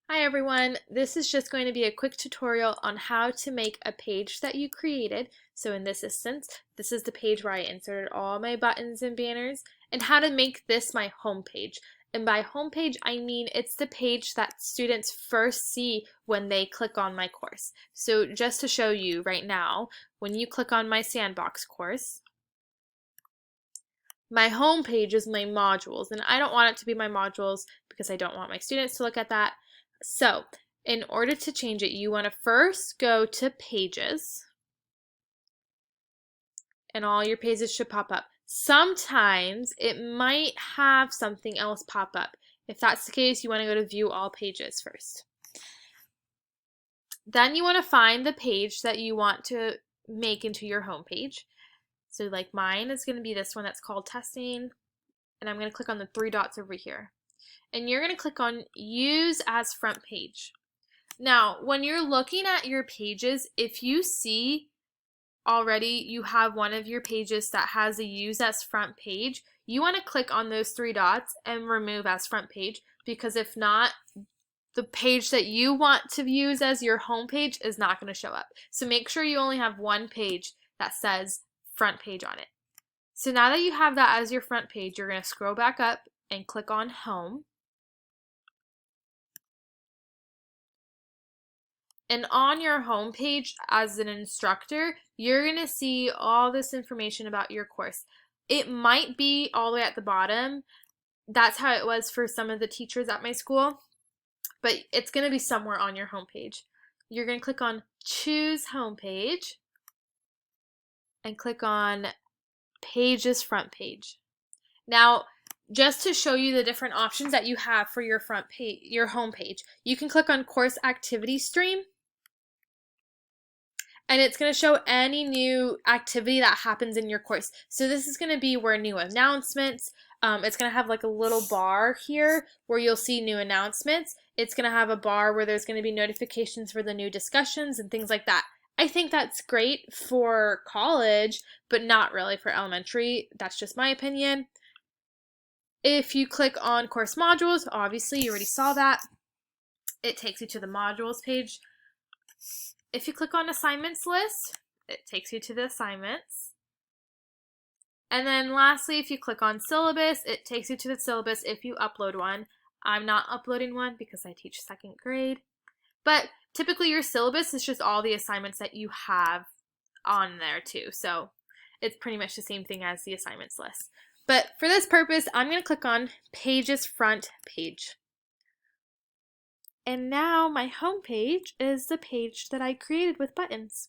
Hi everyone, this is just going to be a quick tutorial on how to make a page that you created. So in this instance, this is the page where I inserted all my buttons and banners, and how to make this my home page. And by home page, I mean it's the page that students first see when they click on my course. So just to show you right now, when you click on my sandbox course, my home page is my modules, and I don't want it to be my modules because I don't want my students to look at that. So in order to change it, you want to first go to Pages, and all your pages should pop up. Sometimes it might have something else pop up. If that's the case, you want to go to View All Pages first. Then you want to find the page that you want to make into your home page. So like mine is going to be this one that's called Testing, and I'm going to click on the three dots over here. And you're going to click on Use as Front Page. Now, when you're looking at your pages, if you see already you have one of your pages that has a Use as Front Page, you want to click on those three dots and remove as Front Page, because if not, the page that you want to use as your home page is not going to show up. So make sure you only have one page that says Front Page on it. So now that you have that as your front page, you're going to scroll back up and click on Home. And on your home page as an instructor, you're going to see all this information about your course. It might be all the way at the bottom. That's how it was for some of the teachers at my school, but it's going to be somewhere on your home page. You're going to click on Choose Home Page and click on Pages Front Page. Now, just to show you the different options that you have for your front page, your home page, you can click on Course Activity Stream, and it's going to show any new activity that happens in your course. So this is going to be where new announcements, it's going to have like a little bar here where you'll see new announcements. It's going to have a bar where there's going to be notifications for the new discussions and things like that. I think that's great for college, but not really for elementary. That's just my opinion. If you click on course modules, obviously you already saw that. It takes you to the modules page. If you click on assignments list, it takes you to the assignments. And then lastly, if you click on syllabus, it takes you to the syllabus if you upload one. I'm not uploading one because I teach second grade. But typically your syllabus is just all the assignments that you have on there too. So it's pretty much the same thing as the assignments list. But for this purpose, I'm going to click on Pages Front Page. And now my home page is the page that I created with buttons.